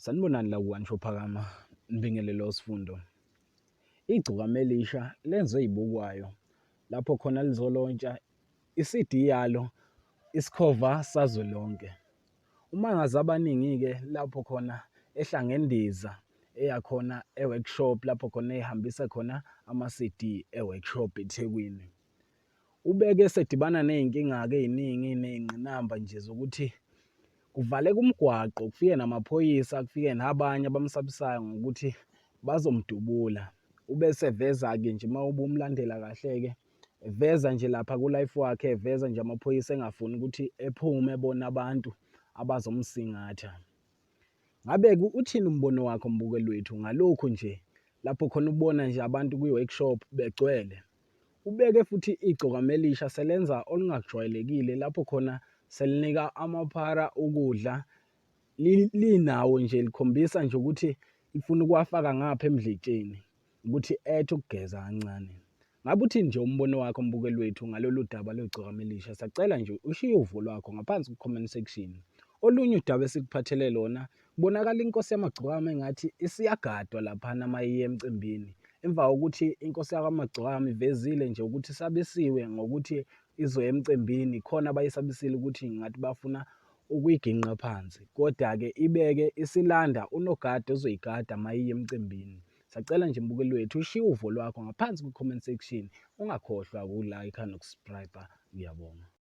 Sanibonani la ku-Igcokama nibingelele sifundo. Igcokama Elisha lenziwe ibukwayo lapho khona lizolontsha i-CD yalo isikhova sazwelonke. Uma ngaze abaningi-ke lapho khona ehla ngendiza eyakhona e-workshop lapho khona ehambisa khona ama-CD e-workshop eThekwini. Ubeke esedibana ney'nkinga-ke ey'ningi ney'ngqinamba nje zokuthi kuvaleka umgwaqo, kufike namaphoyisa, kufike nabanye abamsabisayo ngokuthi bazomdubula. Ubese eveza-ke nje uma ubumlandela kahle-ke, eveza nje lapha ku-life wakhe, eveza nje amaphoyisa engafuni ukuthi ephume ebona abantu abazomsingatha. Ngabe-ke uthini umbono wakho mbukeli wethu ngalokhu nje lapho khona ubona nje abantu kwi-workshop begcwele? Ubeke futhi igcokama elisha selenza olungajwayelekile lapho khona selinika amaphara ukudla, linawo nje likhombisa nje ukuthi lifuna ukuwafaka ngapha emdletsheni ukuthi ethe ukugeza kancane. Ngabe uthini nje umbono wakho mbukeli wethu ngalolu daba lwegcokama elisha? Sacela nje ushiye uvo lwakho ngaphansi ku-comment section. Olunye udaba esikuphathele lona, kubonakala Inkosi Yamagcokama engathi isiyagadwa laphana uma iya emcimbini. Emva kokuthi Inkosi Yamagcokama ivezile nje ukuthi isabisiwe ngokuthi izoya emcimbini, khona bayisabisile ukuthi ngathi bafuna ukuyiginqa phansi. Koda-ke ibeke isilanda unogada ozoyigada uma iya emcimbini. Sacela nje mbukeli wethu ushiye uvo lwakho ngaphansi ku-comment section. Ungakhohlwa uku-like noku-subscribe. Ngiyabonga.